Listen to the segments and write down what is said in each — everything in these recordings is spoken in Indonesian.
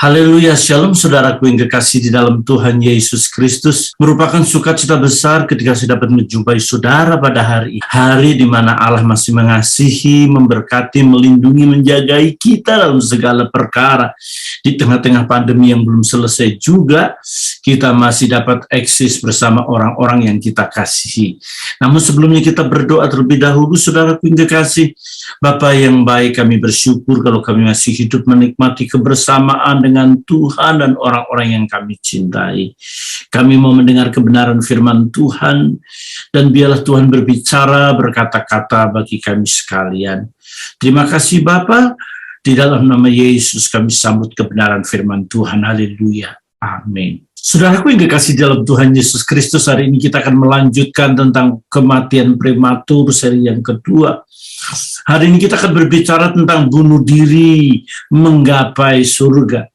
Haleluya, shalom saudaraku yang kekasih di dalam Tuhan Yesus Kristus. Merupakan sukacita besar ketika saya dapat menjumpai saudara pada hari di mana Allah masih mengasihi, memberkati, melindungi, menjagai kita dalam segala perkara. Di tengah-tengah pandemi yang belum selesai juga, kita masih dapat eksis bersama orang-orang yang kita kasihi. Namun sebelumnya kita berdoa terlebih dahulu, saudaraku yang kekasih. Bapa yang baik, kami bersyukur kalau kami masih hidup menikmati kebersamaan dengan Tuhan dan orang-orang yang kami cintai. Kami mau mendengar kebenaran firman Tuhan, dan biarlah Tuhan berbicara, berkata-kata bagi kami sekalian. Terima kasih Bapa, di dalam nama Yesus kami sambut kebenaran firman Tuhan. Haleluya, amin. Saudaraku yang kekasih dalam Tuhan Yesus Kristus, hari ini kita akan melanjutkan tentang kematian prematur seri yang kedua. Hari ini kita akan berbicara tentang bunuh diri menggapai surga.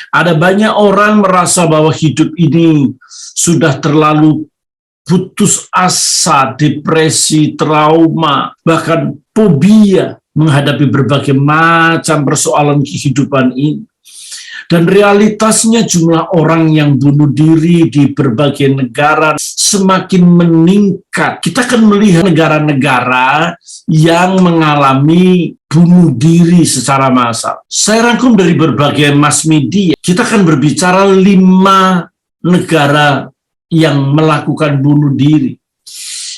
Ada banyak orang merasa bahwa hidup ini sudah terlalu putus asa, depresi, trauma, bahkan fobia menghadapi berbagai macam persoalan kehidupan ini. Dan realitasnya jumlah orang yang bunuh diri di berbagai negara semakin meningkat. Kita akan melihat negara-negara yang mengalami bunuh diri secara massal. Saya rangkum dari berbagai mass media. Kita akan berbicara 5 negara yang melakukan bunuh diri.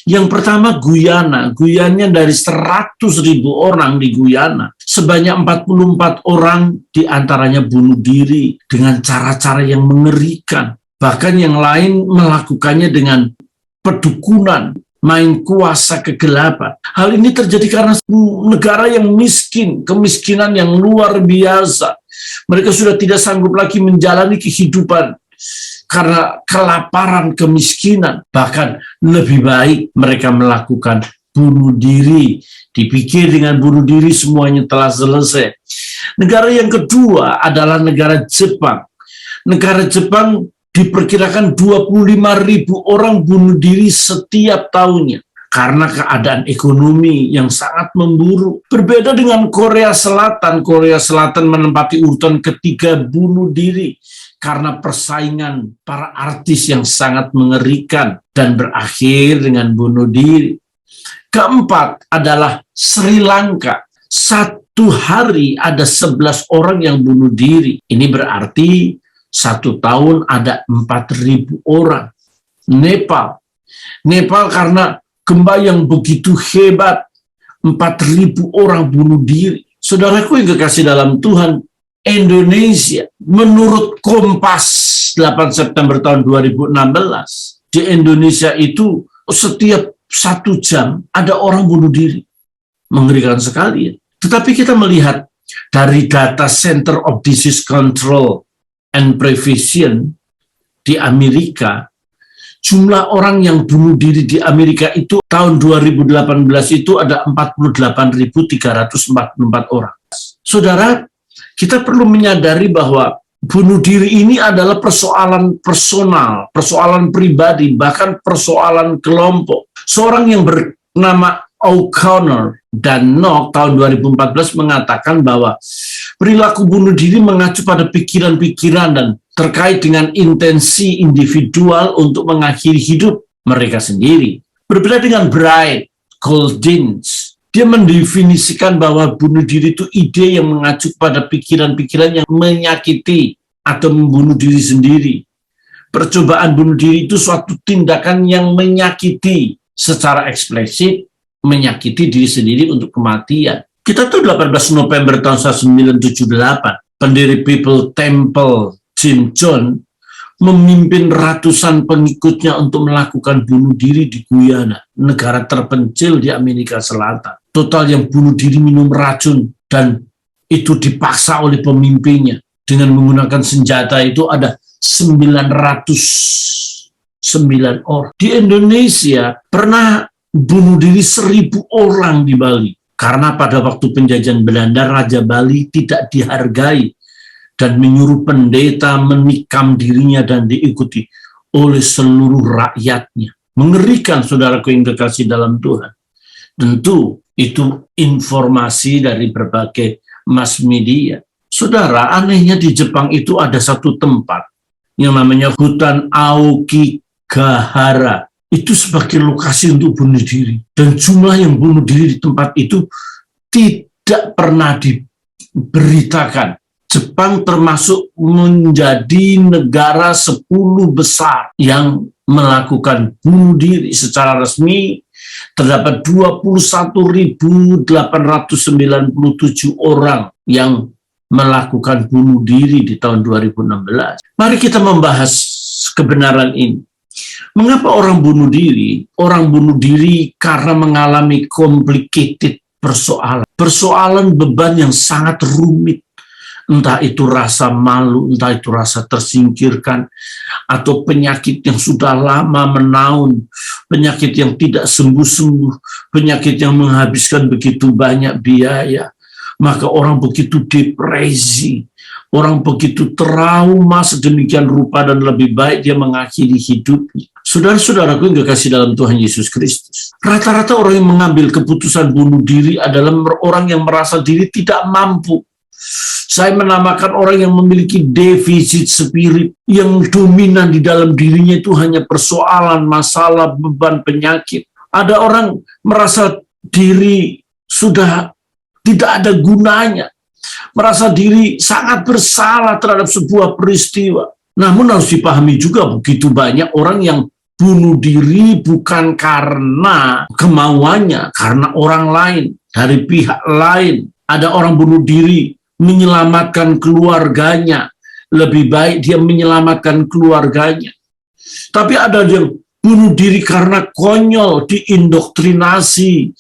Yang pertama Guyana. Guyana dari 100.000 orang di Guyana, sebanyak 44 orang diantaranya bunuh diri dengan cara-cara yang mengerikan. Bahkan yang lain melakukannya dengan pedukunan, main kuasa kegelapan. Hal ini terjadi karena negara yang miskin, kemiskinan yang luar biasa. Mereka sudah tidak sanggup lagi menjalani kehidupan karena kelaparan, kemiskinan. Bahkan lebih baik mereka melakukan bunuh diri. Dipikir dengan bunuh diri semuanya telah selesai. Negara yang kedua adalah negara Jepang. Negara Jepang diperkirakan 25.000 orang bunuh diri setiap tahunnya karena keadaan ekonomi yang sangat memburuk. Berbeda dengan Korea Selatan. Korea Selatan menempati urutan ketiga bunuh diri karena persaingan para artis yang sangat mengerikan dan berakhir dengan bunuh diri. Keempat adalah Sri Lanka. Satu hari ada 11 orang yang bunuh diri. Ini berarti 1 tahun ada 4.000 orang. Nepal karena gempa yang begitu hebat, 4.000 orang bunuh diri. Saudaraku yang kekasih dalam Tuhan, Indonesia, menurut Kompas 8 September tahun 2016, di Indonesia itu setiap 1 jam ada orang bunuh diri. Mengerikan sekali ya. Tetapi kita melihat dari data Center of Disease Control and Prevention di Amerika, jumlah orang yang bunuh diri di Amerika itu tahun 2018 itu ada 48.344 orang. Saudara, kita perlu menyadari bahwa bunuh diri ini adalah persoalan personal, persoalan pribadi, bahkan persoalan kelompok. Seorang yang bernama O'Connor dan Knox tahun 2014 mengatakan bahwa perilaku bunuh diri mengacu pada pikiran-pikiran dan terkait dengan intensi individual untuk mengakhiri hidup mereka sendiri. Berbeda dengan Bright Goldings, dia mendefinisikan bahwa bunuh diri itu ide yang mengacu pada pikiran-pikiran yang menyakiti atau membunuh diri sendiri. Percobaan bunuh diri itu suatu tindakan yang menyakiti secara eksplisit, menyakiti diri sendiri untuk kematian. Kita tuh 18 November tahun 1978, pendiri People Temple Jim Jones memimpin ratusan pengikutnya untuk melakukan bunuh diri di Guyana, negara terpencil di Amerika Selatan. Total yang bunuh diri minum racun dan itu dipaksa oleh pemimpinnya dengan menggunakan senjata itu ada 909 orang. Di Indonesia pernah bunuh diri 1.000 orang di Bali karena pada waktu penjajahan Belanda Raja Bali tidak dihargai dan menyuruh pendeta menikam dirinya dan diikuti oleh seluruh rakyatnya. Mengerikan, saudaraku yang kekasih dalam Tuhan. Tentu itu informasi dari berbagai mass media. Saudara, anehnya di Jepang itu ada satu tempat yang namanya hutan Aokigahara. Itu sebagai lokasi untuk bunuh diri. Dan jumlah yang bunuh diri di tempat itu tidak pernah diberitakan. Jepang termasuk menjadi negara 10 besar yang melakukan bunuh diri secara resmi. Terdapat 21.897 orang yang melakukan bunuh diri di tahun 2016. Mari kita membahas kebenaran ini. Mengapa orang bunuh diri? Orang bunuh diri karena mengalami complicated persoalan. Persoalan beban yang sangat rumit. Entah itu rasa malu, entah itu rasa tersingkirkan, atau penyakit yang sudah lama menaun, penyakit yang tidak sembuh-sembuh, penyakit yang menghabiskan begitu banyak biaya. Maka orang begitu depresi, orang begitu trauma sedemikian rupa dan lebih baik dia mengakhiri hidupnya. Saudara-saudaraku yang kekasih dalam Tuhan Yesus Kristus, rata-rata orang yang mengambil keputusan bunuh diri adalah orang yang merasa diri tidak mampu. Saya menamakan orang yang memiliki defisit spirit, yang dominan di dalam dirinya itu hanya persoalan, masalah, beban, penyakit. Ada orang merasa diri sudah tidak ada gunanya, merasa diri sangat bersalah terhadap sebuah peristiwa. Namun harus dipahami juga begitu banyak orang yang bunuh diri bukan karena kemauannya, karena orang lain, dari pihak lain. Ada orang bunuh diri menyelamatkan keluarganya, lebih baik dia menyelamatkan keluarganya. Tapi ada yang bunuh diri karena konyol, diindoktrinasi,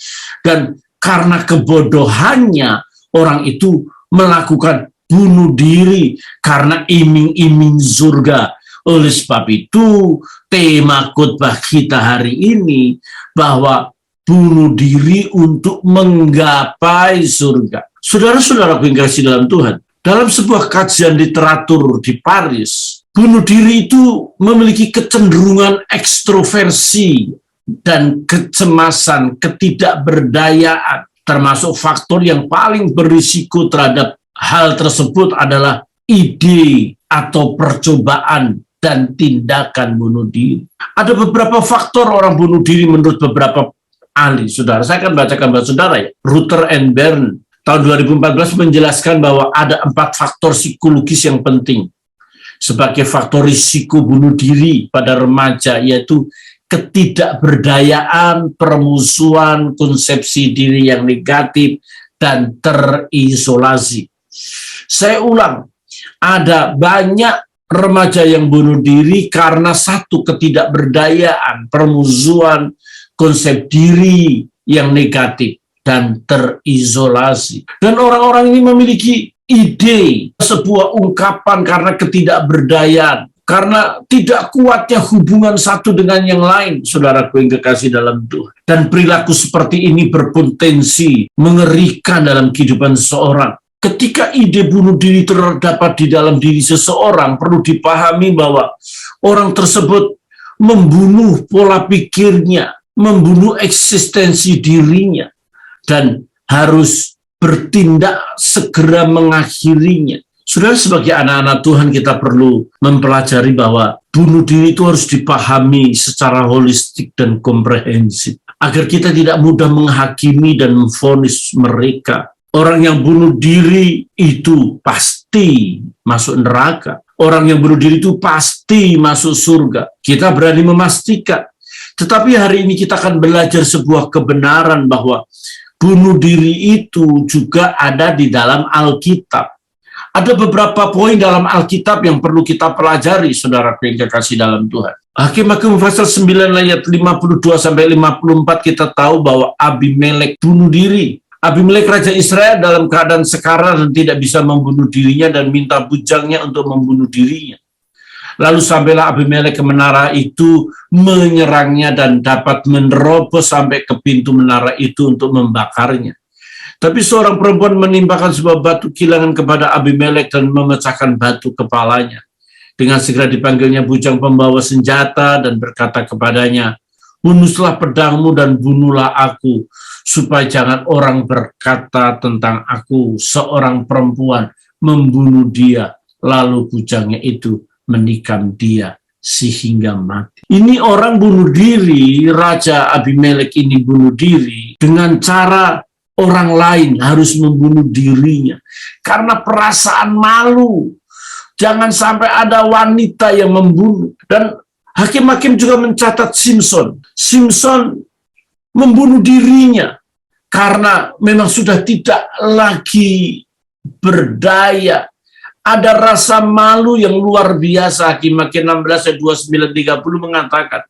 dan karena kebodohannya orang itu melakukan bunuh diri karena iming-iming surga. Oleh sebab itu, tema khotbah kita hari ini bahwa bunuh diri untuk menggapai surga. Saudara-saudara yang kasih dalam Tuhan, dalam sebuah kajian literatur di Paris, bunuh diri itu memiliki kecenderungan ekstroversi dan kecemasan, ketidakberdayaan, termasuk faktor yang paling berisiko terhadap hal tersebut adalah ide atau percobaan dan tindakan bunuh diri. Ada beberapa faktor orang bunuh diri menurut beberapa ahli, saudara. Saya akan bacakan buat saudara ya. Ruther and Bern tahun 2014 menjelaskan bahwa ada 4 faktor psikologis yang penting sebagai faktor risiko bunuh diri pada remaja, yaitu ketidakberdayaan, permusuhan, konsepsi diri yang negatif, dan terisolasi. Saya ulang, ada banyak remaja yang bunuh diri karena satu, ketidakberdayaan, permusuhan, konsep diri yang negatif, dan terisolasi. Dan orang-orang ini memiliki ide, sebuah ungkapan karena ketidakberdayaan, karena tidak kuatnya hubungan satu dengan yang lain, saudaraku yang kekasih dalam Tuhan. Dan perilaku seperti ini berpotensi mengerikan dalam kehidupan seseorang. Ketika ide bunuh diri terdapat di dalam diri seseorang, perlu dipahami bahwa orang tersebut membunuh pola pikirnya, membunuh eksistensi dirinya, dan harus bertindak segera mengakhirinya. Saudara, sebagai anak-anak Tuhan kita perlu mempelajari bahwa bunuh diri itu harus dipahami secara holistik dan komprehensif, agar kita tidak mudah menghakimi dan memvonis mereka. Orang yang bunuh diri itu pasti masuk neraka. Orang yang bunuh diri itu pasti masuk surga. Kita berani memastikan. Tetapi hari ini kita akan belajar sebuah kebenaran bahwa bunuh diri itu juga ada di dalam Alkitab. Ada beberapa poin dalam Alkitab yang perlu kita pelajari, saudara yang kekasih dalam Tuhan. Hakim-Hakim pasal 9 ayat 52-54 kita tahu bahwa Abimelek bunuh diri. Abimelek raja Israel dalam keadaan sekarat dan tidak bisa membunuh dirinya dan minta bujangnya untuk membunuh dirinya. Lalu sampailah Abimelek ke menara itu, menyerangnya dan dapat menerobos sampai ke pintu menara itu untuk membakarnya. Tapi seorang perempuan menimpakan sebuah batu kilangan kepada Abimelek dan memecahkan batu kepalanya. Dengan segera dipanggilnya bujang pembawa senjata dan berkata kepadanya, "Hunuslah pedangmu dan bunuhlah aku, supaya jangan orang berkata tentang aku, seorang perempuan membunuh dia, lalu bujangnya itu menikam dia sehingga mati. Ini orang bunuh diri, Raja Abimelek ini bunuh diri dengan cara orang lain harus membunuh dirinya karena perasaan malu. Jangan sampai ada wanita yang membunuh. Dan hakim-hakim juga mencatat Simson. Simson membunuh dirinya karena memang sudah tidak lagi berdaya. Ada rasa malu yang luar biasa. Hakim-hakim 16 ayat 29-30 mengatakan.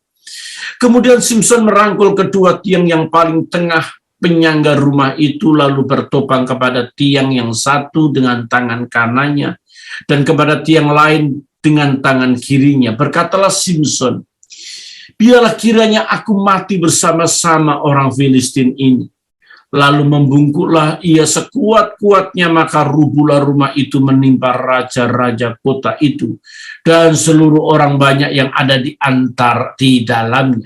Kemudian Simson merangkul kedua tiang yang paling tengah penyangga rumah itu, lalu bertopang kepada tiang yang satu dengan tangan kanannya dan kepada tiang lain dengan tangan kirinya. Berkatalah Simson, biarlah kiranya aku mati bersama-sama orang Filistin ini. Lalu membungkuklah ia sekuat-kuatnya, maka rubuhlah rumah itu menimpa raja-raja kota itu dan seluruh orang banyak yang ada di dalamnya.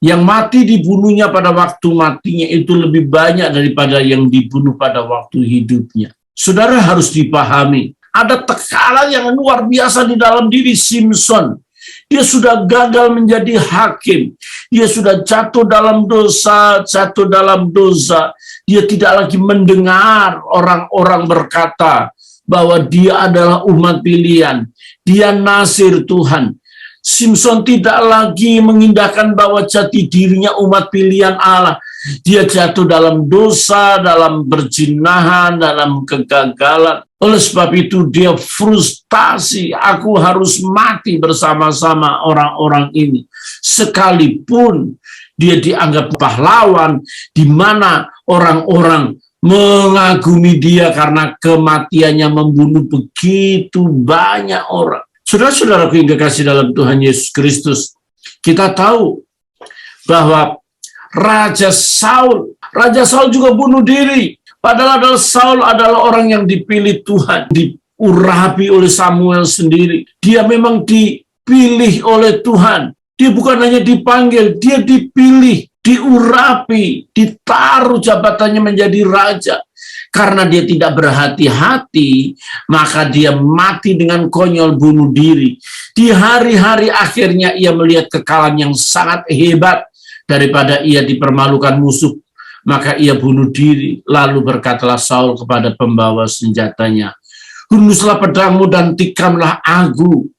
Yang mati dibunuhnya pada waktu matinya itu lebih banyak daripada yang dibunuh pada waktu hidupnya. Saudara harus dipahami, ada tekanan yang luar biasa di dalam diri Simson. Dia sudah gagal menjadi hakim. Dia sudah jatuh dalam dosa. Dia tidak lagi mendengar orang-orang berkata bahwa dia adalah umat pilihan. Dia nasir Tuhan. Simson tidak lagi mengindahkan bahwa jati dirinya umat pilihan Allah. Dia jatuh dalam dosa, dalam perzinahan, dalam kegagalan. Oleh sebab itu dia frustasi, aku harus mati bersama-sama orang-orang ini. Sekalipun dia dianggap pahlawan, di mana orang-orang mengagumi dia karena kematiannya membunuh begitu banyak orang. Saudara-saudaraku yang kekasih dalam Tuhan Yesus Kristus, kita tahu bahwa Raja Saul juga bunuh diri. Padahal Saul adalah orang yang dipilih Tuhan, diurapi oleh Samuel sendiri. Dia memang dipilih oleh Tuhan. Dia bukan hanya dipanggil, dia dipilih, diurapi, ditaruh jabatannya menjadi raja. Karena dia tidak berhati-hati, maka dia mati dengan konyol bunuh diri. Di hari-hari akhirnya ia melihat kekalahan yang sangat hebat daripada ia dipermalukan musuh. Maka ia bunuh diri. Lalu berkatalah Saul kepada pembawa senjatanya, "Hunduslah pedangmu dan tikamlah aku,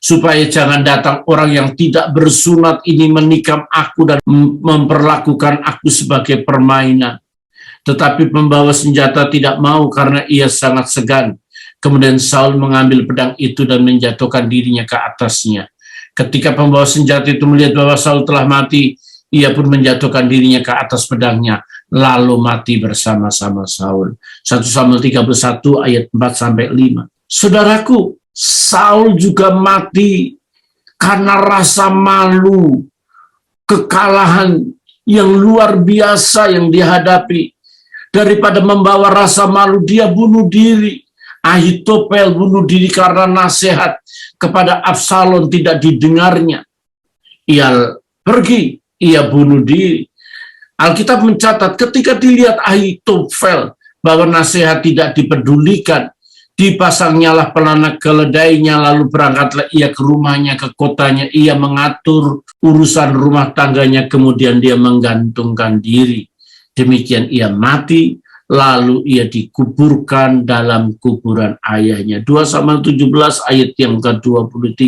supaya jangan datang orang yang tidak bersunat ini menikam aku dan memperlakukan aku sebagai permainan." Tetapi pembawa senjata tidak mau karena ia sangat segan. Kemudian Saul mengambil pedang itu dan menjatuhkan dirinya ke atasnya. Ketika pembawa senjata itu melihat bahwa Saul telah mati, ia pun menjatuhkan dirinya ke atas pedangnya, lalu mati bersama-sama Saul. 1 Samuel 31 ayat 4-5. Saudaraku, Saul juga mati karena rasa malu, kekalahan yang luar biasa yang dihadapi. Daripada membawa rasa malu, dia bunuh diri. Ahitofel bunuh diri karena nasihat kepada Absalom tidak didengarnya. Ia pergi, ia bunuh diri. Alkitab mencatat ketika dilihat Ahitofel bahwa nasihat tidak dipedulikan, dipasangnyalah pelana keledainya, lalu berangkatlah ia ke rumahnya, ke kotanya. Ia mengatur urusan rumah tangganya, kemudian dia menggantungkan diri. Demikian ia mati, lalu ia dikuburkan dalam kuburan ayahnya. 2 Samuel 17 ayat yang ke-23.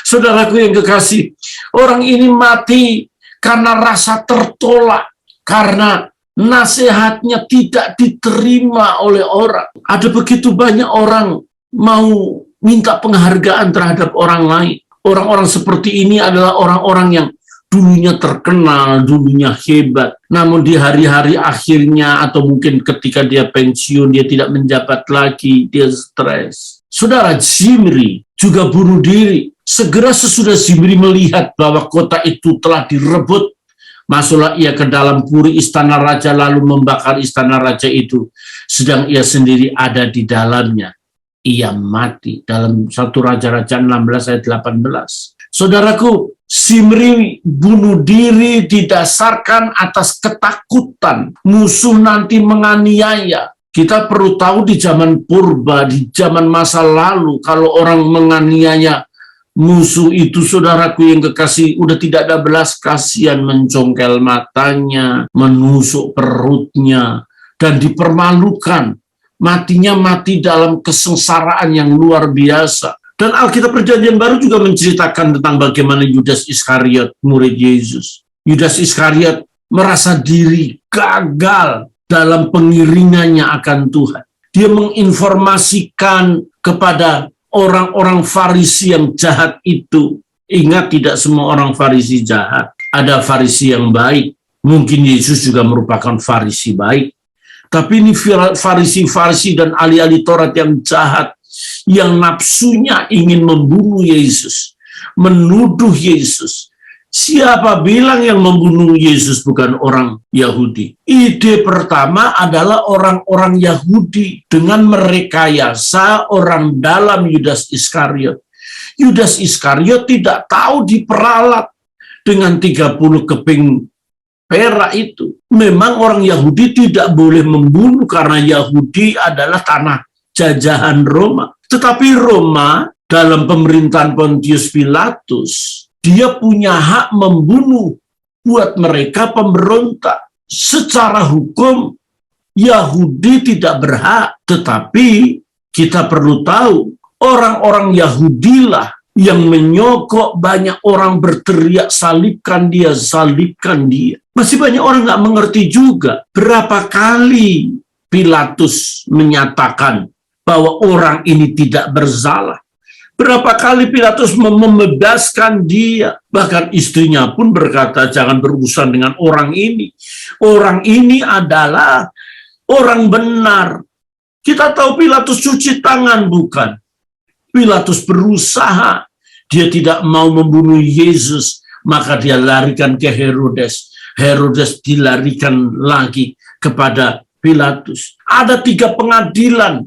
Saudaraku yang kekasih, orang ini mati karena rasa tertolak, karena nasihatnya tidak diterima oleh orang. Ada begitu banyak orang mau minta penghargaan terhadap orang lain. Orang-orang seperti ini adalah orang-orang yang dulunya terkenal, dulunya hebat, namun di hari-hari akhirnya atau mungkin ketika dia pensiun, dia tidak menjabat lagi, dia stres. Saudara, Zimri juga bunuh diri. Segera sesudah Zimri melihat bahwa kota itu telah direbut, masuklah ia ke dalam puri istana raja, lalu membakar istana raja itu, sedang ia sendiri ada di dalamnya. Ia mati. Dalam 1 Raja-Raja 16 ayat 18. Saudaraku, Zimri bunuh diri didasarkan atas ketakutan musuh nanti menganiaya. Kita perlu tahu di zaman purba, di zaman masa lalu, kalau orang menganiaya musuh itu, saudaraku yang kekasih, udah tidak ada belas kasihan, mencongkel matanya, menusuk perutnya, dan dipermalukan. Matinya mati dalam kesengsaraan yang luar biasa. Dan Alkitab Perjanjian Baru juga menceritakan tentang bagaimana Yudas Iskariot, murid Yesus. Yudas Iskariot merasa diri gagal dalam pengiringannya akan Tuhan. Dia menginformasikan kepada orang-orang Farisi yang jahat itu. Ingat, tidak semua orang Farisi jahat. Ada Farisi yang baik. Mungkin Yesus juga merupakan Farisi baik. Tapi ini Farisi-Farisi dan ahli-ahli Taurat yang jahat, yang nafsunya ingin membunuh Yesus, menuduh Yesus. Siapa bilang yang membunuh Yesus bukan orang Yahudi? Ide pertama adalah orang-orang Yahudi dengan merekayasa orang dalam Yudas Iskariot. Yudas Iskariot tidak tahu diperalat dengan 30 keping perak itu. Memang orang Yahudi tidak boleh membunuh karena Yahudi adalah tanah jajahan Roma. Tetapi Roma dalam pemerintahan Pontius Pilatus, dia punya hak membunuh buat mereka pemberontak. Secara hukum, Yahudi tidak berhak. Tetapi kita perlu tahu, orang-orang Yahudilah yang menyokok banyak orang berteriak, salibkan dia, salibkan dia. Masih banyak orang nggak mengerti juga berapa kali Pilatus menyatakan bahwa orang ini tidak bersalah. Berapa kali Pilatus membebaskan dia. Bahkan istrinya pun berkata, jangan berurusan dengan orang ini. Orang ini adalah orang benar. Kita tahu Pilatus cuci tangan, bukan? Pilatus berusaha. Dia tidak mau membunuh Yesus, maka dia larikan ke Herodes. Herodes dilarikan lagi kepada Pilatus. Ada 3 pengadilan.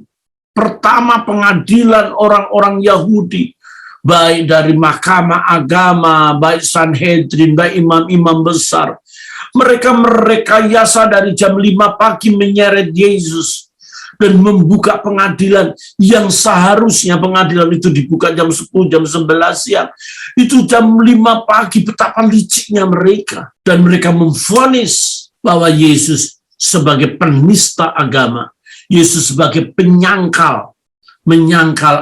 Pertama, pengadilan orang-orang Yahudi, baik dari Mahkamah Agama, baik Sanhedrin, baik imam-imam besar. Mereka merekayasa dari jam 5 pagi menyeret Yesus dan membuka pengadilan yang seharusnya pengadilan itu dibuka jam 10, jam 11 siang. Itu jam 5 pagi, betapa liciknya mereka. Dan mereka memvonis bahwa Yesus sebagai penista agama, Yesus sebagai menyangkal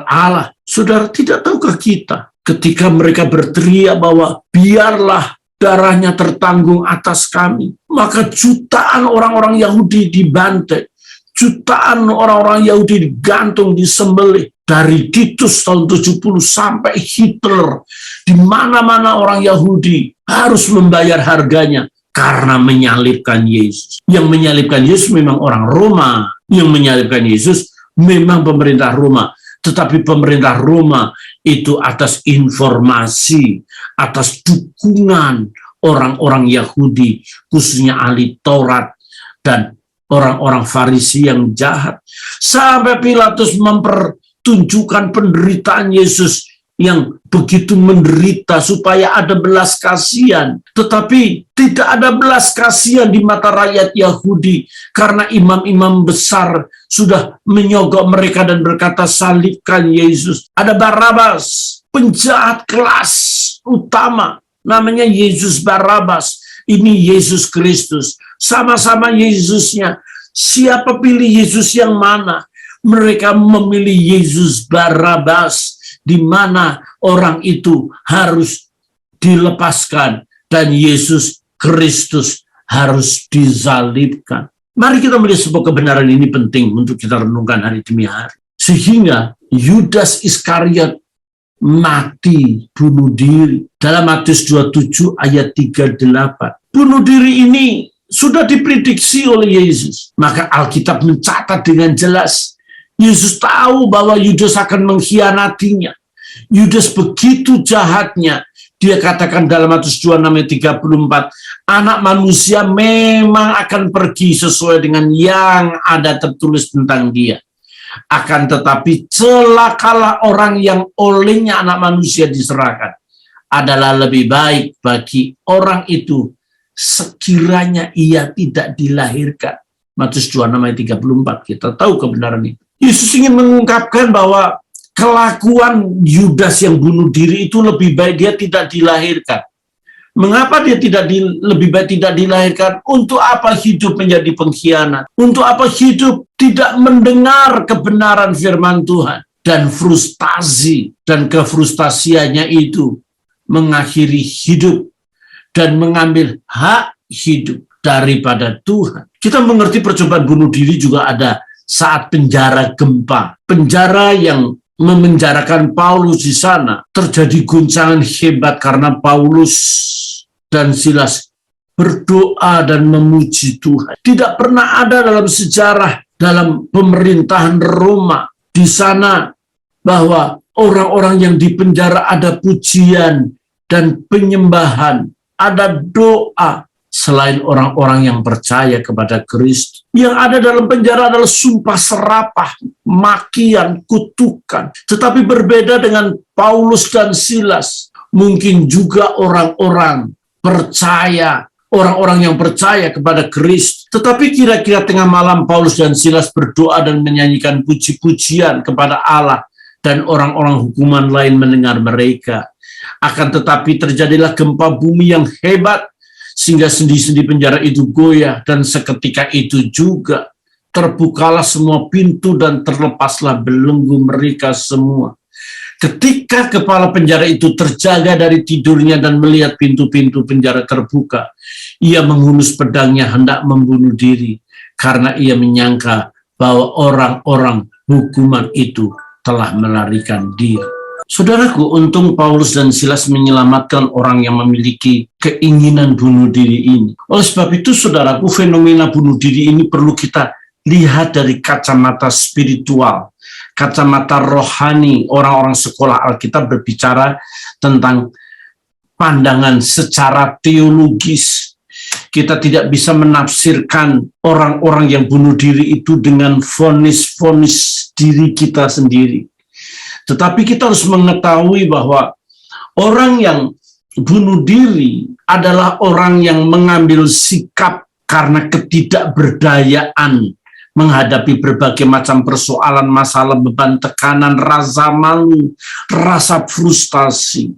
Allah. Saudara, tidak tahukah kita ketika mereka berteriak bahwa biarlah darahnya tertanggung atas kami, maka jutaan orang-orang Yahudi dibantai, jutaan orang-orang Yahudi digantung, disembelih. Dari Titus tahun 70 sampai Hitler, di mana-mana orang Yahudi harus membayar harganya karena menyalibkan Yesus. Yang menyalibkan Yesus memang orang Roma, yang menyalibkan Yesus memang pemerintah Roma. Tetapi pemerintah Roma itu atas informasi, atas dukungan orang-orang Yahudi, khususnya ahli Taurat dan orang-orang Farisi yang jahat. Sampai Pilatus mempertunjukkan penderitaan Yesus yang begitu menderita supaya ada belas kasihan. Tetapi tidak ada belas kasihan di mata rakyat Yahudi karena imam-imam besar sudah menyogok mereka dan berkata, salibkan Yesus. Ada Barabas, penjahat kelas utama, namanya Yesus Barabas. Ini Yesus Kristus. Sama-sama Yesusnya. Siapa pilih Yesus yang mana? Mereka memilih Yesus Barabas, di mana orang itu harus dilepaskan dan Yesus Kristus harus disalibkan. Mari kita melihat sebuah kebenaran ini penting untuk kita renungkan hari demi hari. Sehingga Yudas Iskariot mati, bunuh diri. Dalam Matius 27 ayat 38. Bunuh diri ini sudah diprediksi oleh Yesus. Maka Alkitab mencatat dengan jelas. Yesus tahu bahwa Yudas akan mengkhianatinya. Yudas begitu jahatnya. Dia katakan dalam Matius 26 ayat 34, anak manusia memang akan pergi sesuai dengan yang ada tertulis tentang dia. Akan tetapi celakalah orang yang olehnya anak manusia diserahkan. Adalah lebih baik bagi orang itu sekiranya ia tidak dilahirkan. Matius 26 ayat 34, kita tahu kebenaran itu. Yesus ingin mengungkapkan bahwa kelakuan Yudas yang bunuh diri itu lebih baik dia tidak dilahirkan. Mengapa dia lebih baik tidak dilahirkan? Untuk apa hidup menjadi pengkhianat? Untuk apa hidup tidak mendengar kebenaran firman Tuhan? Dan frustasi dan kefrustasiannya itu mengakhiri hidup dan mengambil hak hidup daripada Tuhan. Kita mengerti percobaan bunuh diri juga ada saat penjara gempa. Penjara yang memenjarakan Paulus di sana, terjadi guncangan hebat karena Paulus dan Silas berdoa dan memuji Tuhan. Tidak pernah ada dalam sejarah, dalam pemerintahan Roma di sana, bahwa orang-orang yang dipenjara ada pujian dan penyembahan, ada doa, selain orang-orang yang percaya kepada Kristus. Yang ada dalam penjara adalah sumpah serapah, makian, kutukan. Tetapi berbeda dengan Paulus dan Silas, mungkin juga orang-orang percaya, orang-orang yang percaya kepada Kristus. Tetapi kira-kira tengah malam Paulus dan Silas berdoa dan menyanyikan puji-pujian kepada Allah, dan orang-orang hukuman lain mendengar mereka. Akan tetapi terjadilah gempa bumi yang hebat, sehingga sendi-sendi penjara itu goyah, dan seketika itu juga terbukalah semua pintu dan terlepaslah belenggu mereka semua. Ketika kepala penjara itu terjaga dari tidurnya dan melihat pintu-pintu penjara terbuka, ia menghunus pedangnya hendak membunuh diri, karena ia menyangka bahwa orang-orang hukuman itu telah melarikan diri. Saudaraku, untung Paulus dan Silas menyelamatkan orang yang memiliki keinginan bunuh diri ini. Oleh sebab itu, saudaraku, fenomena bunuh diri ini perlu kita lihat dari kacamata spiritual, kacamata rohani. Orang-orang sekolah Alkitab berbicara tentang pandangan secara teologis. Kita tidak bisa menafsirkan orang-orang yang bunuh diri itu dengan vonis-vonis diri kita sendiri. Tetapi kita harus mengetahui bahwa orang yang bunuh diri adalah orang yang mengambil sikap karena ketidakberdayaan menghadapi berbagai macam persoalan, masalah, beban, tekanan, rasa malu, rasa frustasi.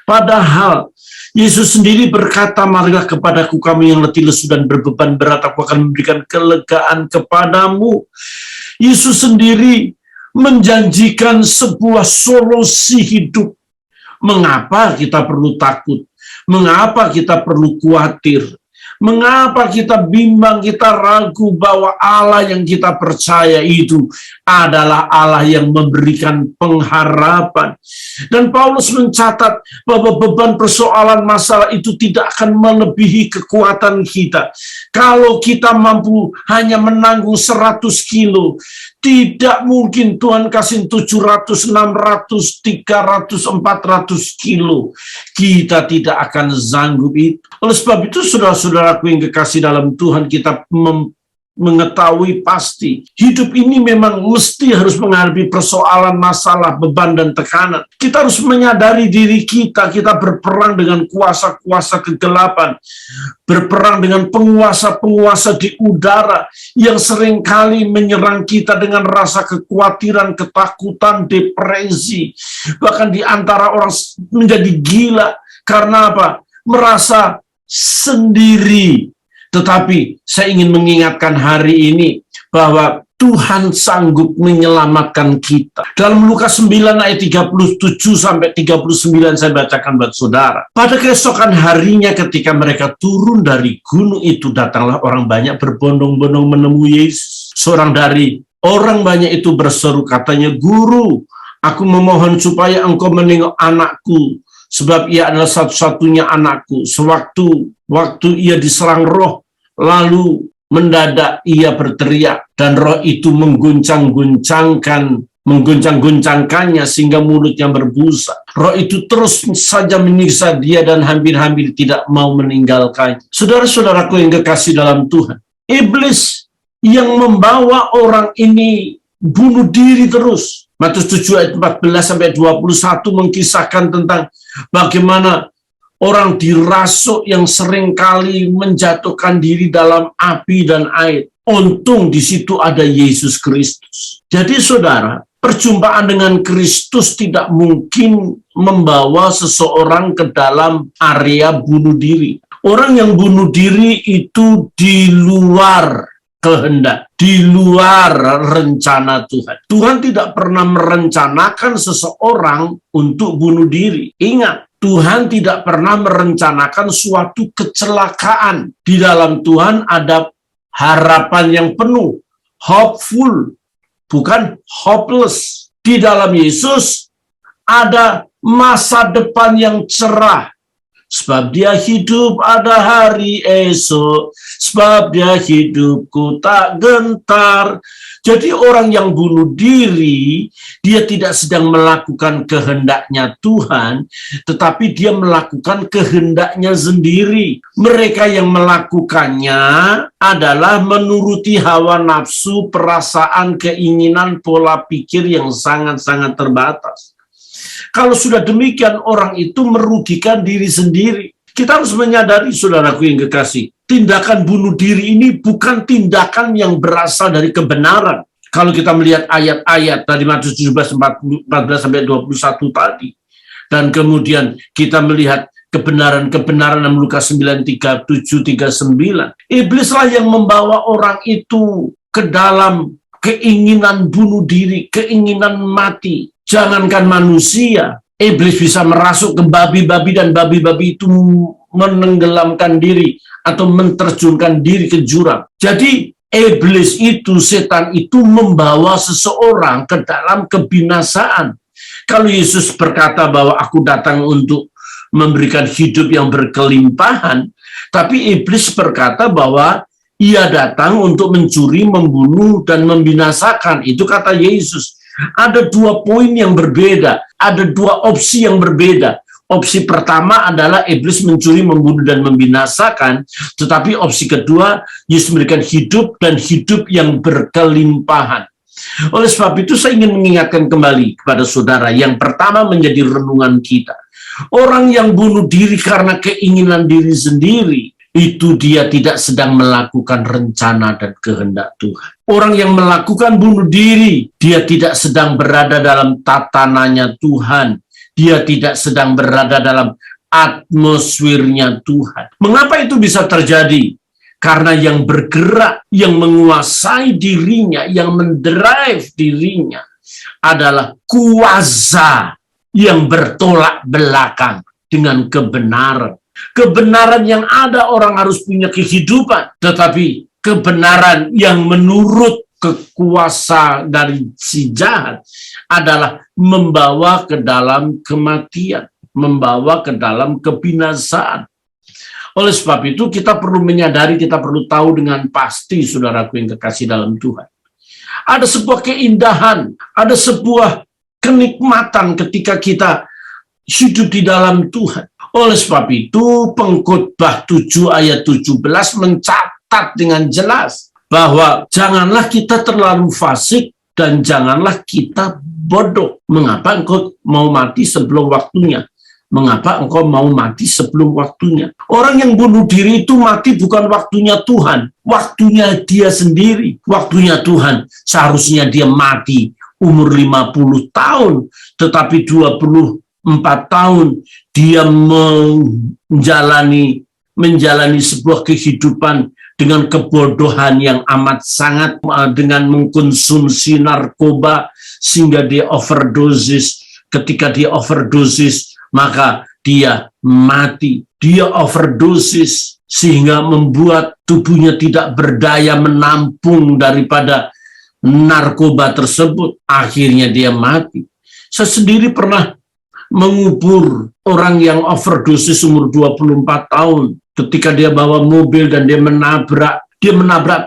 Padahal Yesus sendiri berkata, "Marilah kepadaku kamu yang letih lesu dan berbeban berat, aku akan memberikan kelegaan kepadamu." Yesus sendiri menjanjikan sebuah solusi hidup. Mengapa kita perlu takut? Mengapa kita perlu khawatir? Mengapa kita bimbang, kita ragu bahwa Allah yang kita percaya itu adalah Allah yang memberikan pengharapan. Dan Paulus mencatat bahwa beban persoalan masalah itu tidak akan melebihi kekuatan kita. Kalau kita mampu hanya menanggung 100 kilo, tidak mungkin Tuhan kasih 700, 600, 300, 400 kilo. Kita tidak akan sanggup itu. Oleh sebab itu, saudara-saudaraku yang kekasih dalam Tuhan, kita mengetahui pasti hidup ini memang mesti harus menghadapi persoalan, masalah, beban, dan tekanan. Kita harus menyadari diri kita berperang dengan kuasa-kuasa kegelapan, berperang dengan penguasa-penguasa di udara yang seringkali menyerang kita dengan rasa kekhawatiran, ketakutan, depresi, bahkan di antara orang menjadi gila karena apa? Merasa sendiri. Tetapi saya ingin mengingatkan hari ini bahwa Tuhan sanggup menyelamatkan kita. Dalam Lukas 9 ayat 37-39 saya bacakan buat saudara. Pada keesokan harinya ketika mereka turun dari gunung itu, datanglah orang banyak berbondong-bondong menemui Yesus. Seorang dari orang banyak itu berseru, katanya, "Guru, aku memohon supaya engkau menengok anakku, sebab ia adalah satu-satunya anakku. Sewaktu ia diserang roh, lalu mendadak ia berteriak, dan roh itu mengguncang-guncangkannya sehingga mulutnya berbusa. Roh itu terus saja menyiksa dia dan hampir-hampir tidak mau meninggalkannya." Saudara-saudaraku yang kekasih dalam Tuhan, iblis yang membawa orang ini bunuh diri terus. Matius 7 ayat 14-21 mengkisahkan tentang bagaimana orang dirasuk yang seringkali menjatuhkan diri dalam api dan air. Untung di situ ada Yesus Kristus. Jadi saudara, perjumpaan dengan Kristus tidak mungkin membawa seseorang ke dalam area bunuh diri. Orang yang bunuh diri itu di luar kehendak, di luar rencana Tuhan. Tuhan tidak pernah merencanakan seseorang untuk bunuh diri. Ingat, Tuhan tidak pernah merencanakan suatu kecelakaan. Di dalam Tuhan ada harapan yang penuh, hopeful, bukan hopeless. Di dalam Yesus ada masa depan yang cerah. Sebab dia hidup ada hari esok, sebab dia hidupku tak gentar. Jadi orang yang bunuh diri, dia tidak sedang melakukan kehendaknya Tuhan, tetapi dia melakukan kehendaknya sendiri. Mereka yang melakukannya adalah menuruti hawa nafsu, perasaan, keinginan, pola pikir yang sangat-sangat terbatas. Kalau sudah demikian, orang itu merugikan diri sendiri. Kita harus menyadari, saudaraku yang kekasih, tindakan bunuh diri ini bukan tindakan yang berasal dari kebenaran. Kalau kita melihat ayat-ayat dari Matius 17:14-21 tadi, dan kemudian kita melihat kebenaran-kebenaran dalam Lukas 9:37-39, iblislah yang membawa orang itu ke dalam keinginan bunuh diri, keinginan mati. Jangankan manusia, iblis bisa merasuk ke babi-babi dan babi-babi itu menenggelamkan diri atau menterjunkan diri ke jurang. Jadi iblis itu, setan itu membawa seseorang ke dalam kebinasaan. Kalau Yesus berkata bahwa aku datang untuk memberikan hidup yang berkelimpahan, tapi iblis berkata bahwa ia datang untuk mencuri, membunuh, dan membinasakan. Itu kata Yesus. Ada dua poin yang berbeda, ada dua opsi yang berbeda. Opsi pertama adalah iblis mencuri, membunuh, dan membinasakan, tetapi opsi kedua, Yesus memberikan hidup dan hidup yang berkelimpahan. Oleh sebab itu saya ingin mengingatkan kembali kepada saudara, yang pertama menjadi renungan kita. Orang yang bunuh diri karena keinginan diri sendiri, itu dia tidak sedang melakukan rencana dan kehendak Tuhan. Orang yang melakukan bunuh diri, dia tidak sedang berada dalam tatanannya Tuhan. Dia tidak sedang berada dalam atmosfernya Tuhan. Mengapa itu bisa terjadi? Karena yang bergerak, yang menguasai dirinya, yang mendrive dirinya adalah kuasa yang bertolak belakang dengan kebenaran. Kebenaran yang ada orang harus punya kehidupan, tetapi kebenaran yang menurut kekuasaan dari si jahat adalah membawa ke dalam kematian, membawa ke dalam kebinasaan. Oleh sebab itu kita perlu menyadari, kita perlu tahu dengan pasti, saudaraku yang kekasih dalam Tuhan. Ada sebuah keindahan, ada sebuah kenikmatan ketika kita hidup di dalam Tuhan. Oleh sebab itu, Pengkhotbah 7 ayat 17 mencatat dengan jelas bahwa janganlah kita terlalu fasik dan janganlah kita bodoh. Mengapa engkau mau mati sebelum waktunya? Mengapa engkau mau mati sebelum waktunya? Orang yang bunuh diri itu mati bukan waktunya Tuhan, waktunya dia sendiri. Waktunya Tuhan seharusnya dia mati umur 50 tahun, tetapi 24 tahun dia menjalani sebuah kehidupan dengan kebodohan yang amat sangat, dengan mengkonsumsi narkoba sehingga dia overdosis. Ketika dia overdosis, maka dia mati. Dia overdosis sehingga membuat tubuhnya tidak berdaya menampung daripada narkoba tersebut. Akhirnya dia mati. Saya sendiri pernah mengubur orang yang overdosis umur 24 tahun ketika dia bawa mobil dan dia menabrak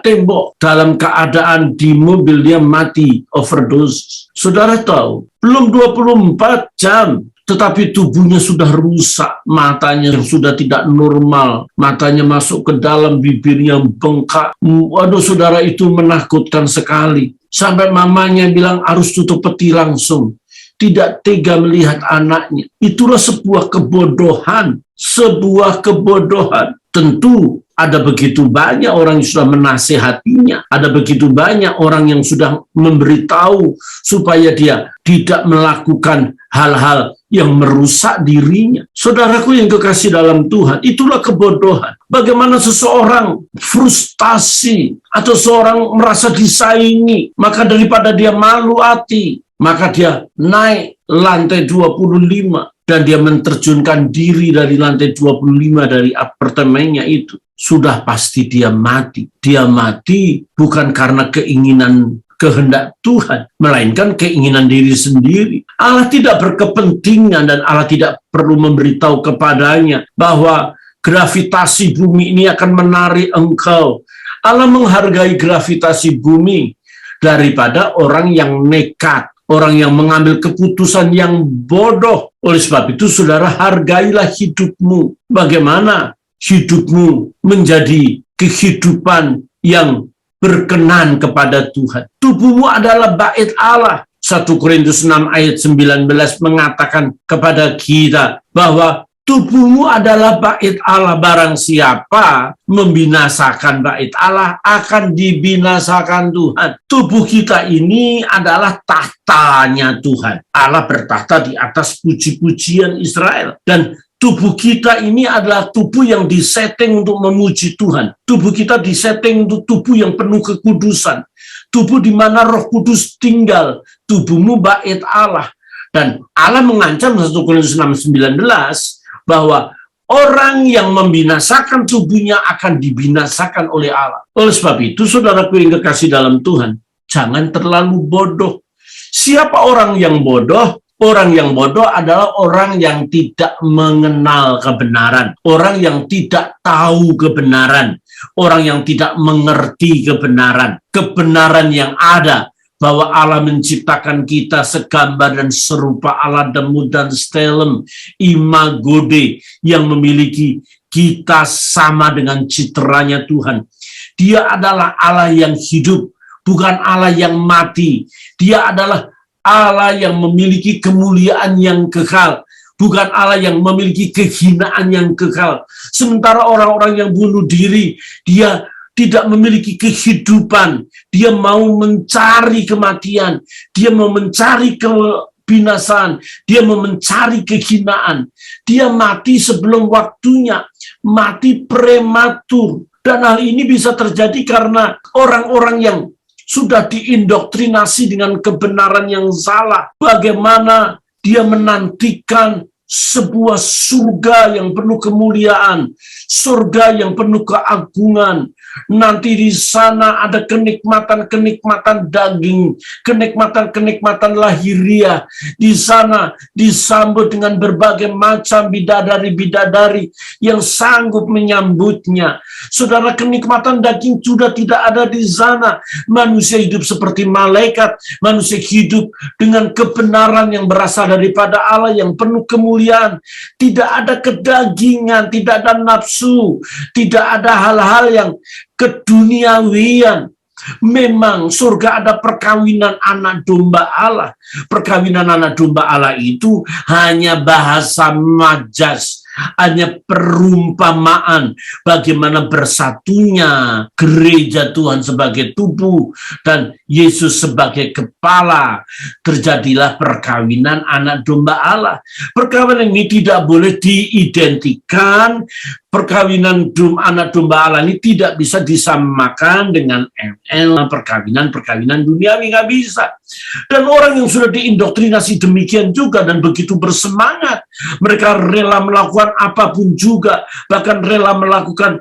tembok. Dalam keadaan di mobil dia mati overdosis. Saudara tahu, belum 24 jam tetapi tubuhnya sudah rusak, matanya sudah tidak normal, matanya masuk ke dalam, bibirnya bengkak. Waduh saudara, itu menakutkan sekali. Sampai mamanya bilang harus tutup peti langsung. tidak tega melihat anaknya. Itulah sebuah kebodohan, sebuah kebodohan. Tentu ada begitu banyak orang yang sudah menasehatinya, ada begitu banyak orang yang sudah memberitahu supaya dia tidak melakukan hal-hal yang merusak dirinya. Saudaraku yang kekasih dalam Tuhan, itulah kebodohan. Bagaimana seseorang frustasi atau seorang merasa disaingi, maka daripada dia malu hati, maka dia naik lantai 25 dan dia menerjunkan diri dari lantai 25 dari apartemennya itu. Sudah pasti dia mati. Dia mati bukan karena keinginan kehendak Tuhan, melainkan keinginan diri sendiri. Allah tidak berkepentingan dan Allah tidak perlu memberitahu kepadanya bahwa gravitasi bumi ini akan menarik engkau. Allah menghargai gravitasi bumi daripada orang yang nekat, orang yang mengambil keputusan yang bodoh. Oleh sebab itu, saudara, hargailah hidupmu. Bagaimana hidupmu menjadi kehidupan yang berkenan kepada Tuhan. Tubuhmu adalah bait Allah. 1 Korintus 6 ayat 19 mengatakan kepada kita bahwa tubuhmu adalah bait Allah. Barang siapa membinasakan bait Allah akan dibinasakan Tuhan. Tubuh kita ini adalah tahtanya Tuhan. Allah bertahta di atas puji-pujian Israel. Dan tubuh kita ini adalah tubuh yang disetting untuk memuji Tuhan. Tubuh kita disetting untuk tubuh yang penuh kekudusan. Tubuh di mana Roh Kudus tinggal. Tubuhmu bait Allah. Dan Allah mengancam 1 Korintus 6:19 bahwa orang yang membinasakan tubuhnya akan dibinasakan oleh Allah. Oleh sebab itu, saudaraku yang kekasih dalam Tuhan, jangan terlalu bodoh. Siapa orang yang bodoh? Orang yang bodoh adalah orang yang tidak mengenal kebenaran, orang yang tidak tahu kebenaran, orang yang tidak mengerti kebenaran. Kebenaran yang ada bahwa Allah menciptakan kita segambar dan serupa Allah Demu dan Stelem, Imago Dei, yang memiliki kita sama dengan citranya Tuhan. Dia adalah Allah yang hidup, bukan Allah yang mati. Dia adalah Allah yang memiliki kemuliaan yang kekal, bukan Allah yang memiliki kehinaan yang kekal. Sementara orang-orang yang bunuh diri, dia tidak memiliki kehidupan, dia mau mencari kematian, dia mau mencari kebinasaan, dia mau mencari kehinaan. Dia mati sebelum waktunya, mati prematur. Dan hal ini bisa terjadi karena orang-orang yang sudah diindoktrinasi dengan kebenaran yang salah. Bagaimana dia menantikan sebuah surga yang penuh kemuliaan, surga yang penuh keagungan. Nanti di sana ada kenikmatan-kenikmatan daging, kenikmatan-kenikmatan lahiriah. Di sana disambut dengan berbagai macam bidadari-bidadari yang sanggup menyambutnya. Saudara, kenikmatan daging sudah tidak ada di sana. Manusia hidup seperti malaikat, manusia hidup dengan kebenaran yang berasal daripada Allah yang penuh kemuliaan. Tidak ada kedagingan, tidak ada nafsu, tidak ada hal-hal yang keduniawian. Memang surga ada perkawinan anak domba Allah. Perkawinan anak domba Allah itu hanya bahasa majas, hanya perumpamaan bagaimana bersatunya gereja Tuhan sebagai tubuh dan Yesus sebagai kepala. Terjadilah perkawinan anak domba Allah. Perkawinan ini tidak boleh diidentikan. Perkawinan anak domba Allah ini tidak bisa disamakan dengan perkawinan duniawi, nggak bisa. Dan orang yang sudah diindoktrinasi demikian juga dan begitu bersemangat, mereka rela melakukan apapun juga, bahkan rela melakukan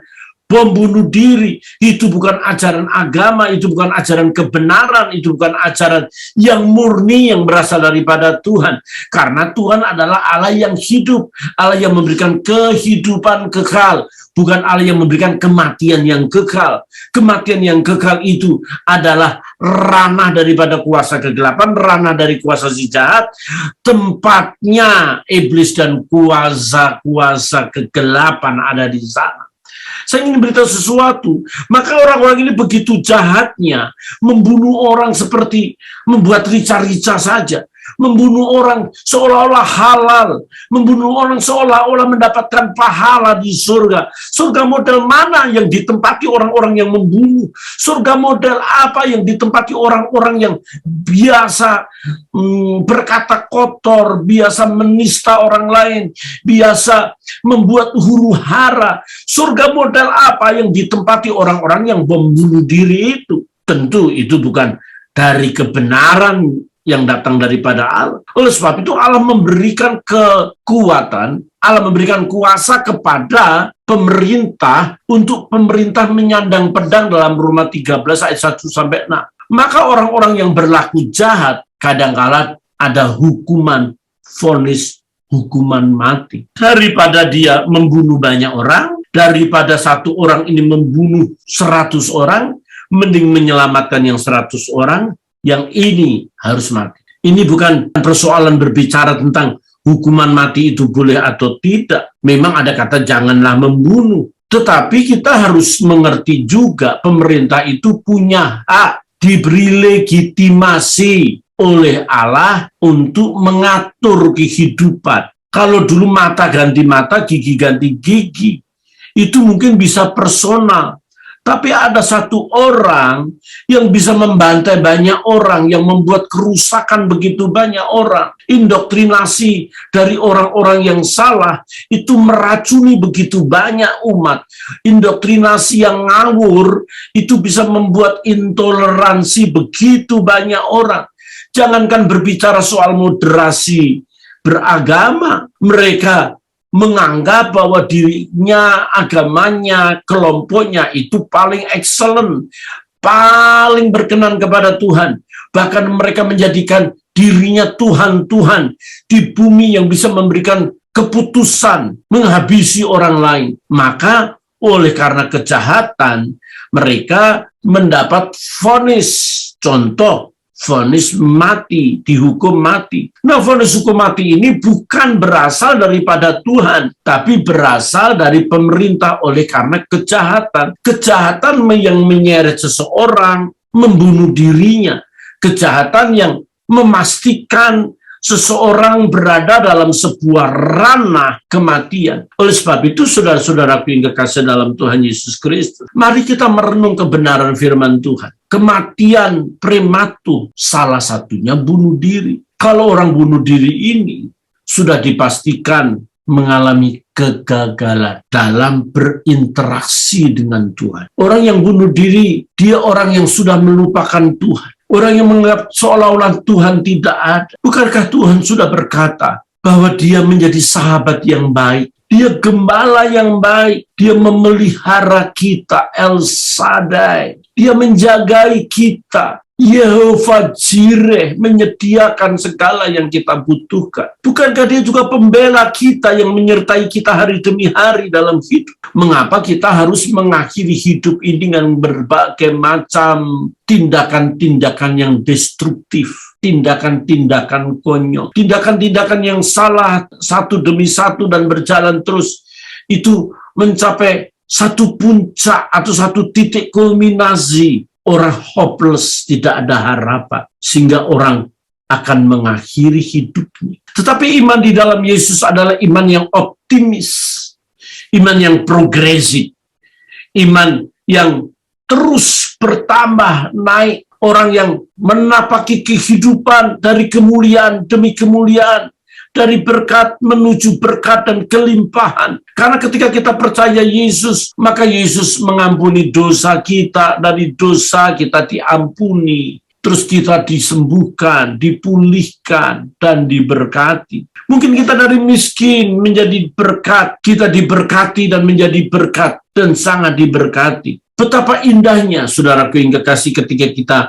bom bunuh diri. Itu bukan ajaran agama, itu bukan ajaran kebenaran, itu bukan ajaran yang murni yang berasal daripada Tuhan. Karena Tuhan adalah Allah yang hidup, Allah yang memberikan kehidupan kekal, bukan Allah yang memberikan kematian yang kekal. Kematian yang kekal itu adalah ranah daripada kuasa kegelapan, ranah dari kuasa si jahat, tempatnya iblis dan kuasa-kuasa kegelapan ada di sana. Saya ingin beritahu sesuatu, maka orang-orang ini begitu jahatnya membunuh orang seperti membuat rica-rica saja. membunuh orang seolah-olah halal, membunuh orang seolah-olah mendapatkan pahala di surga. Surga model mana yang ditempati orang-orang yang membunuh? Surga model apa yang ditempati orang-orang yang biasa berkata kotor, biasa menista orang lain, biasa membuat huru-hara? Surga model apa yang ditempati orang-orang yang membunuh diri itu? Tentu itu bukan dari kebenaran yang datang daripada Allah. Oleh sebab itu Allah memberikan kekuatan, Allah memberikan kuasa kepada pemerintah untuk pemerintah menyandang pedang dalam Roma 13 ayat 1-6. Maka orang-orang yang berlaku jahat kadangkala ada hukuman, vonis hukuman mati. Daripada dia membunuh banyak orang, daripada satu orang ini membunuh 100 orang, mending menyelamatkan yang 100 orang, yang ini harus mati. Ini bukan persoalan berbicara tentang hukuman mati itu boleh atau tidak. Memang ada kata janganlah membunuh. Tetapi kita harus mengerti juga pemerintah itu punya hak, diberi legitimasi oleh Allah untuk mengatur kehidupan. Kalau dulu mata ganti mata, gigi ganti gigi, itu mungkin bisa personal. Tapi ada satu orang yang bisa membantai banyak orang, yang membuat kerusakan begitu banyak orang. Indoktrinasi dari orang-orang yang salah itu meracuni begitu banyak umat. Indoktrinasi yang ngawur itu bisa membuat intoleransi begitu banyak orang. Jangankan berbicara soal moderasi beragama, mereka menganggap bahwa dirinya, agamanya, kelompoknya itu paling excellent, paling berkenan kepada Tuhan. Bahkan mereka menjadikan dirinya Tuhan-Tuhan di bumi yang bisa memberikan keputusan menghabisi orang lain. Maka oleh karena kejahatan, mereka mendapat vonis. Contoh, vonis mati, dihukum mati. Nah, vonis hukum mati ini bukan berasal daripada Tuhan, tapi berasal dari pemerintah oleh karena kejahatan. Kejahatan yang menyeret seseorang, membunuh dirinya. Kejahatan yang memastikan seseorang berada dalam sebuah ranah kematian. Oleh sebab itu, saudara-saudaraku yang kekasih dalam Tuhan Yesus Kristus, mari kita merenung kebenaran firman Tuhan. Kematian prematur, salah satunya bunuh diri. Kalau orang bunuh diri ini sudah dipastikan mengalami kegagalan dalam berinteraksi dengan Tuhan. Orang yang bunuh diri, dia orang yang sudah melupakan Tuhan. Orang yang menganggap seolah-olah Tuhan tidak ada. Bukankah Tuhan sudah berkata bahwa dia menjadi sahabat yang baik? Dia gembala yang baik. Dia memelihara kita, El Shaddai. Dia menjagai kita. Yehova Jireh menyediakan segala yang kita butuhkan. Bukankah dia juga pembela kita yang menyertai kita hari demi hari dalam hidup? Mengapa kita harus mengakhiri hidup ini dengan berbagai macam tindakan-tindakan yang destruktif, tindakan-tindakan konyol, tindakan-tindakan yang salah satu demi satu dan berjalan terus, itu mencapai satu puncak atau satu titik kulminasi. Orang hopeless, tidak ada harapan, sehingga orang akan mengakhiri hidupnya. Tetapi iman di dalam Yesus adalah iman yang optimis, iman yang progresif, iman yang terus bertambah naik, orang yang menapaki kehidupan dari kemuliaan demi kemuliaan, dari berkat menuju berkat dan kelimpahan. Karena ketika kita percaya Yesus, maka Yesus mengampuni dosa kita, dari dosa kita diampuni, terus kita disembuhkan, dipulihkan, dan diberkati. Mungkin kita dari miskin menjadi berkat, kita diberkati dan menjadi berkat, dan sangat diberkati. Betapa indahnya, saudaraku yang kekasih, ketika kita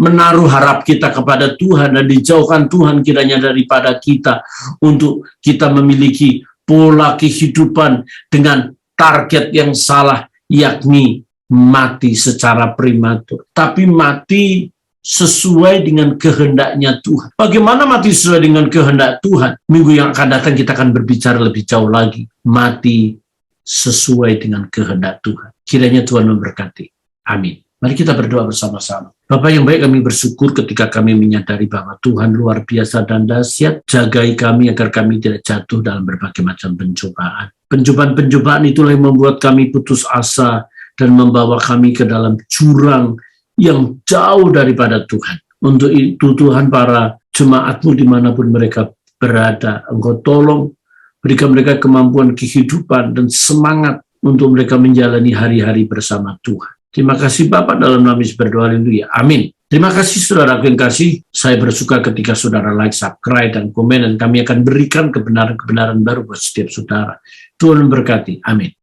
menaruh harap kita kepada Tuhan dan dijauhkan Tuhan kiranya daripada kita, untuk kita memiliki pola kehidupan dengan target yang salah, yakni mati secara prematur. Tapi mati sesuai dengan kehendaknya Tuhan. Bagaimana mati sesuai dengan kehendak Tuhan? Minggu yang akan datang kita akan berbicara lebih jauh lagi. Mati sesuai dengan kehendak Tuhan. Kiranya Tuhan memberkati. Amin. Mari kita berdoa bersama-sama. Bapak yang baik, kami bersyukur ketika kami menyadari bahwa Tuhan luar biasa dan dahsyat. Jagai kami agar kami tidak jatuh dalam berbagai macam pencobaan. Pencobaan-pencobaan itulah yang membuat kami putus asa dan membawa kami ke dalam jurang yang jauh daripada Tuhan. Untuk itu Tuhan, para jemaat-Mu dimanapun mereka berada, Engkau tolong berikan mereka kemampuan kehidupan dan semangat untuk mereka menjalani hari-hari bersama Tuhan. Terima kasih Bapak, dalam nama Yesus berdoa, haleluya. Amin. Terima kasih saudara yang kasih. Saya bersuka ketika saudara like, subscribe, dan komen, dan kami akan berikan kebenaran-kebenaran baru buat setiap saudara. Tuhan memberkati. Amin.